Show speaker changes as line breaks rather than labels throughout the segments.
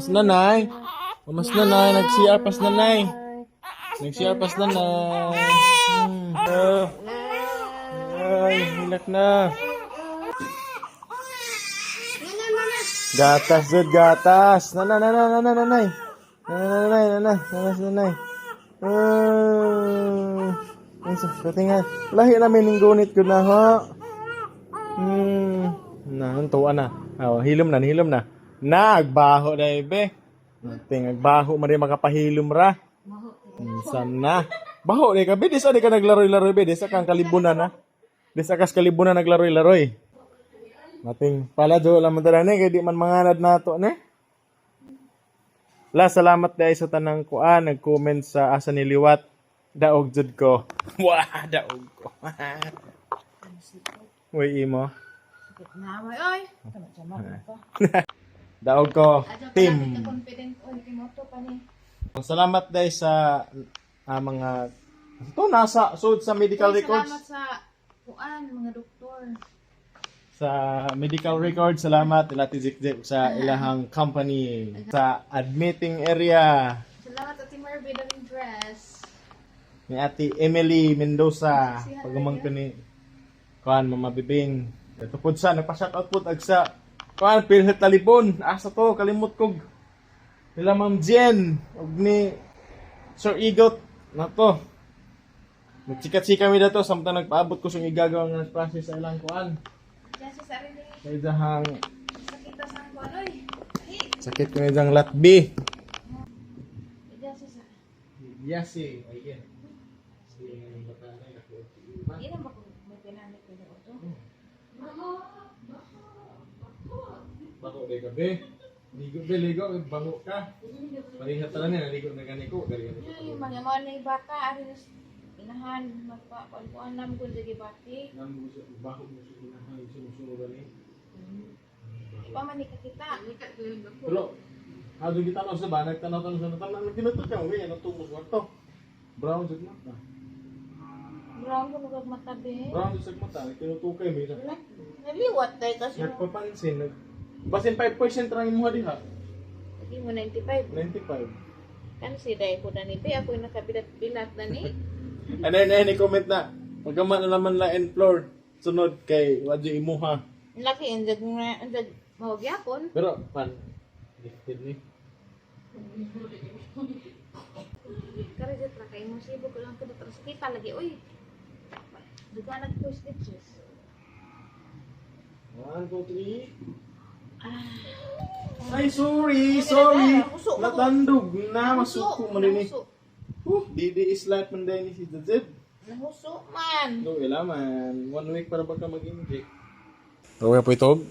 Mas nanay. Mas nanay. Nag-CR pas nanay. Nag-CR pas nanay. Ay, hilak na. Gatas, Jud, gatas. Nanay, nanay, nanay, nanay. Nanay, nanay, nanay, nanay. Ang katingan. Lahi namin ng gunit ko na, ha? Tuwa na. Hilom na, hilom na. Nagbaho na, ibe. Nagbaho, mari makapahilom ra. Sana. Baho, di ka. Be, di sa di ka naglaro-laro, be. Di sa kang kalibunan, ha? Di sa kas kalibunan naglaro-laro, eh. Mating pala do lang man kay di man manganad nato ne. La salamat dai sa tanang kuan nag-comment sa asa ni liwat daog jud ko. Wah, daog ko. Uy imo.
Naway oy.
Daog ko team.
Confident oy kimoto pa ni.
Salamat dai sa mga to nasa sud sa medical records.
Salamat sa kuan mga doktor.
Sa medical record, salamat Ilati Zikzik sa ilahang company sa admitting area.
Salamat Ate Marvin ng dress.
Ni Ate Emily Mendoza pagumang ko ni kuan Mama Bibing. Ito pud sa nagpa-shoutout pud ag sa kuan Pilhet Talibon. Asa to kalimot kog. Nila Ma'am Jen ug ni Sir Igot na to. Nagsikat-sika mi dato samtang nagpaabot ko sa igagaw nga process sa ilang kuan. Sa idahang sakit ko na idahang latbi. Yasi, ayan. Bako be gabi. Ligo be ligo bango ka. Parihat tala ni naligo na ganiko dari ganito.
Mga mga baka ari inahan magpa-kuan nam kun dagi bati.
Nam gusto bako mo sa inahan sumusunod ani.
Pa man ni kita.
Pero ado kita no sa banag tanaw-tanaw sa tanan nagtinutot ka we ano tumos warto. Brown jud mata.
Brown ko nag matabi.
Brown jud sa mata nagtinutukay mi sa.
Naliwat tay kasi.
Nagpapansin basin 5% ra imong diha.
Hindi mo 95.
95.
Kan si day ko na ni Pe, ako yung nakabilat-bilat na ni.
Ano ni comment na. Pagkaman na naman la end floor. Sunod kay wadyo imuha.
Laki anjag mau gyapon.
Pero pan lifted ni.
Kare jet ra kay mo sibo ko lang kada sa kita lagi oy. Duga nag stitches.
1 2 3. Ay sorry. Natandog na masuko man ni. Didi islat man dai ni si Zed.
Nahuso man.
No, wala man. 1 week para baka mag-inject. Tawag po itog.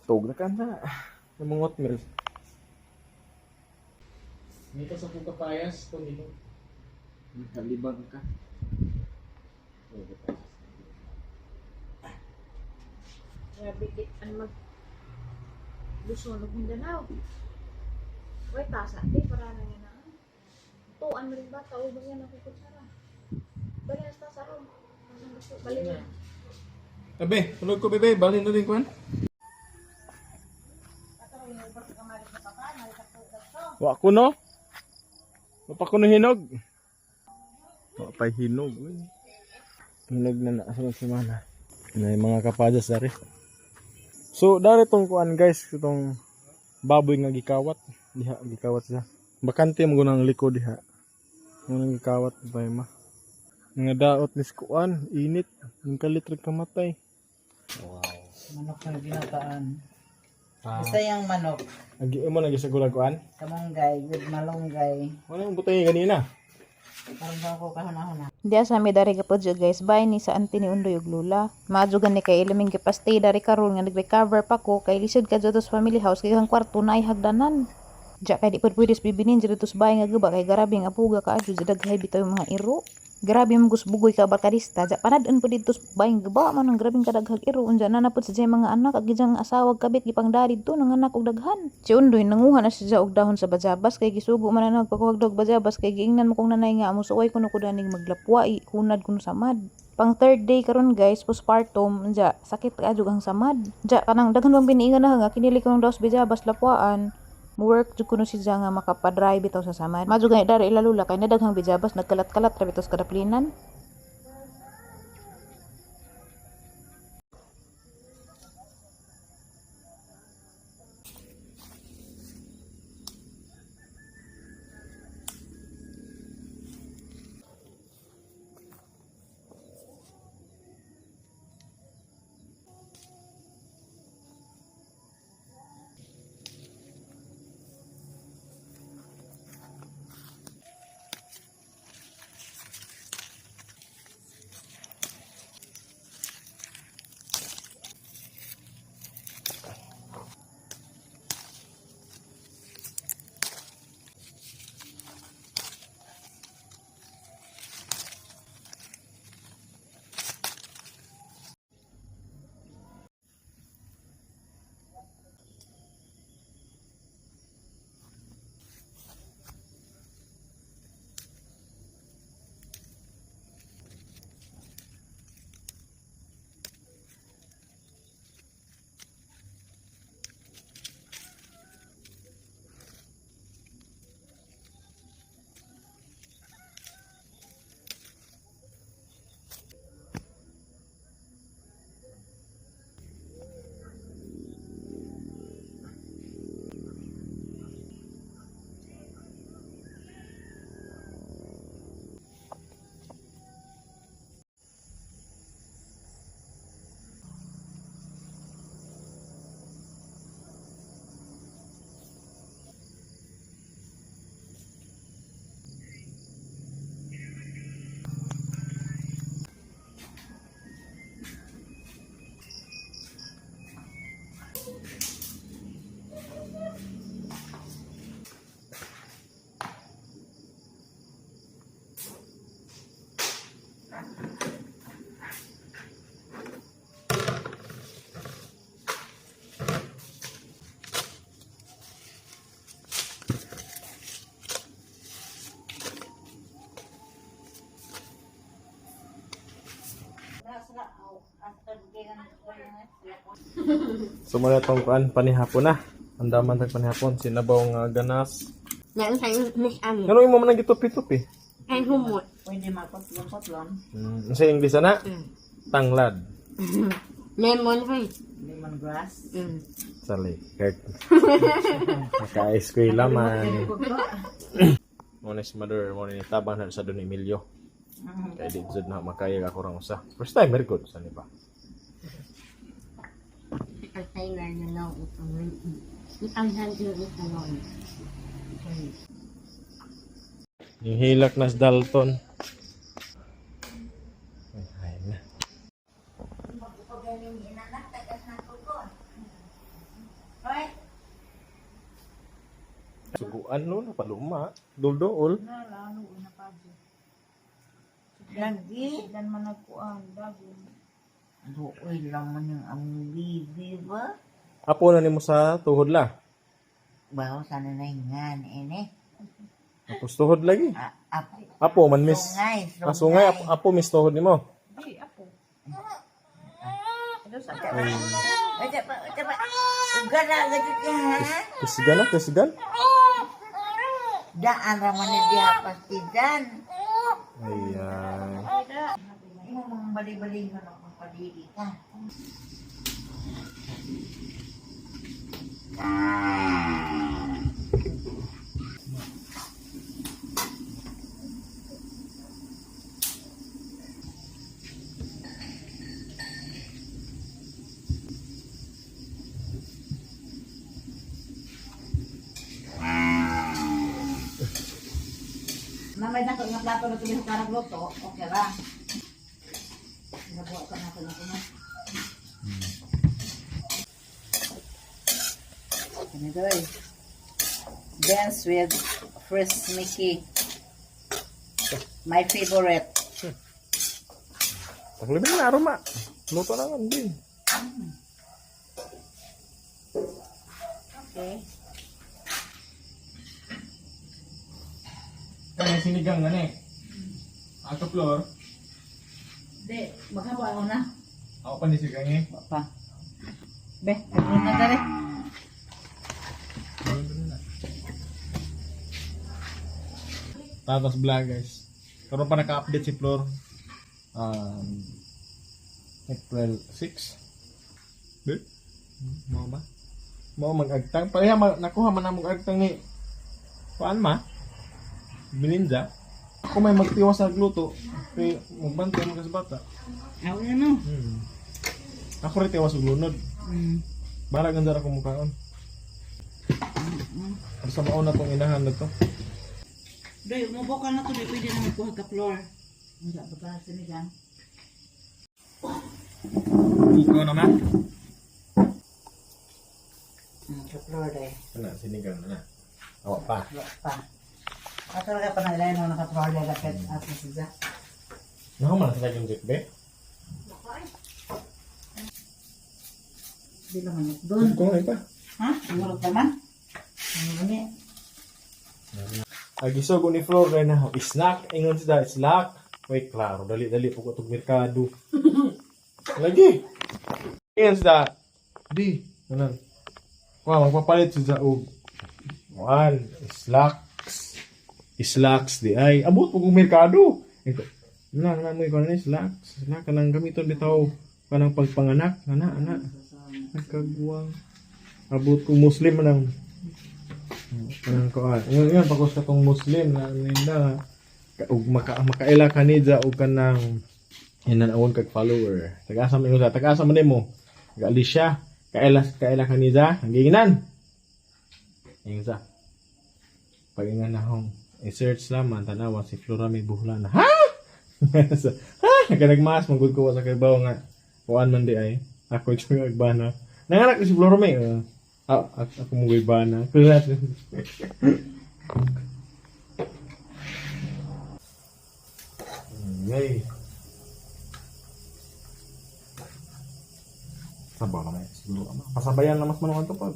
Tog na ka na. Yung mga oatmeal. Dito sa pagkapayas, kung dito. Nakalibang ka.
Grabe kit an mag Lusunog Mindanao. Wait, tasa. Di, para na yan na. Tuan mo rin ba? Tawag ba yan ako kutsara? Bali, hasta sa ron. Bali na.
Tabi, tulog ko bebe. Balhin na din ko. Wa ko no? Wa ko no hinog. Wa pa hinog. Hinog na sa semana. Na mga kapadas dari. So, dari tong kuan guys, itong baboy nga gikawat. Diha, gikawat siya. Bakante mo gunang likod diha. Ngunang gikawat ba ma? Nga daot ni kuan, init. Yung kalitrig kamatay.
Wow. Manok na ginataan. Basta yung manok.
Agi mo lagi sa gulaguan?
Kamunggay, with malunggay.
Ano yung butay ganina?
Parang daw ko kahuna-huna.
Diya sa mi dari kapod siya guys, bay ni sa auntie ni Undoy ug Lula. Maajugan ni kay ilaming gipastay dari karon nga nag-recover pa ko kay lisod ka dito sa family house kay hang kwarto na ay hagdanan. Diya kay di pud pwedeng bibinin dito sa bay nga guba kay grabe nga puga ka adyo daghay bitaw yung mga iro. Grabe mo gusbugoy ka barkadista. Diya panadon po dito sa bay nga guba man ang grabing kadaghag iro unja na napud sa diyang mga anak ag gijang asawag kabit gipang darid to nang anak og daghan. Si Undoy nanguha na siya og dahon sa bajabas kay gisugo man na nagpakuhagdog bajabas kay giingnan mo kong nanay nga amo suway kuno ko danig maglapwa hunad kuno samad. Pang third day karon guys, postpartum, ja sakit kaadyo ang samad. Ja kanang daghan bang biniingan na nga kinili ko ng dos bijabas lapuan. Work jud kuno si nga makapadrive bitaw sa samad. Madyo gani dari ilalula kay nadaghang bijabas nagkalat-kalat ra bitaw sa kadaplinan.
So muna itong panihapon na. Andaman tag panihapon. Sinabaw nga ganas.
Yan sa'yo, Miss Ami.
Ano yung mo man gitupi-tupi?
Ay, humot.
Pwede mapatlon-patlon.
Sa English na? Tanglad.
Lemon, hoy.
Lemongrass.
Sali. Kurt. Naka-ice ko laman. Muna si mother. Muna ni tabang na sa Don Emilio. Kaya di jud na makaya ako rang usa. First time very good sa nipa.
Patay na lang ito. Ang handle ito noon.
Yung hilak nas Dalton. Ay na. Suguan no na paluma. Duldool.
Lagi.
Dan man nagkuan dagom.
Doy laman yung ang bibi ba?
Apo na nimo sa tuhod la.
Bawa sana na hingan, ene.
Tapos tuhod lagi.
Apo.
Apo man miss.
Sungay.
Sungay apo miss tuhod nimo.
Di apo.
Aja pa. Ugara gadit ya.
Kesigan na, kesigan.
Daan raman ni dia pasti dan.
Ayan.
Imo mong bali-bali nga ng padili ka. Namay na ko nga plato na tuloy sa karang luto, okay ra. Nabuo ka na ko na. Ganito eh. Dance with Chris Mickey. My favorite.
Paglibin na aroma. Luto na nga din.
Okay.
Kaya sinigang nga eh. Ato floor.
Di, maghaba ako na.
Ako pa ni si Kangi.
Pa. Be, karoon na dali.
Tatas vlog guys. Karoon pa naka-update si Flor. April 6. Di? Mau ba? Mau mag-agtang. Pareha nakuha man na mag-agtang ni Kuan ma? Bininja. Ako may magtiwas sa gluto. Kaya magbantay mo sa bata.
Ako na no.
Ako rin tiwas sa glunod. Bala ganda ako mukhaon. Sa mauna kong inahan na to.
Doy, umubo ka na to. Di pwede na magkuha ka floor. Hindi ba ka sinigang?
Ikaw naman?
Sa floor day.
Ano, sinigang na. Awa pa.
Pa. At talaga pa nalayan mo naka-floor day lapit at siya.
Nakuman sa yung jeep be?
Di naman yun. Doon.
Kung ay pa.
Ha? Umurot naman? Ano ni?
Agiso ko ni Flor kay na snack. Ingon sila snack. Wait, klaro. Dali po ko itong merkado. Lagi. Ingon sila. Di. Ano? Wow, magpapalit sila og. One. Slacks di ay. Abot po kong merkado. Ito. Na mo ikaw na slacks. Snack ka nang gamiton bitaw. Kanang pagpanganak. Ana. Nagkagwang. Abot ko Muslim man ang kanang ko yun pagkos ka tong Muslim na ninda ug makaila ka nidya og kanang hinanawon kag follower. Tagasa mo sa tagasa man nimo. Gali siya. Kaila ka nidya ang ginginan. Ayun sa. Pag ingan na hong i-search lamang tanawa si Flora may buhla na. Ha? Ha? Nagmas magud ko sa kaybaw nga. Kuan man di ay. Ako yung agbana. Nanganak ko si Flora may. Ako mo agbana. Kulat. Yay. Sabaw naman. Siguro. Pasabayan na mas manukan to pag.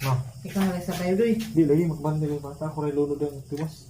No.
Ikaw na sa bayo doy.
Di lagi magbantay ng bata. Ako rin lunod ang tiwas.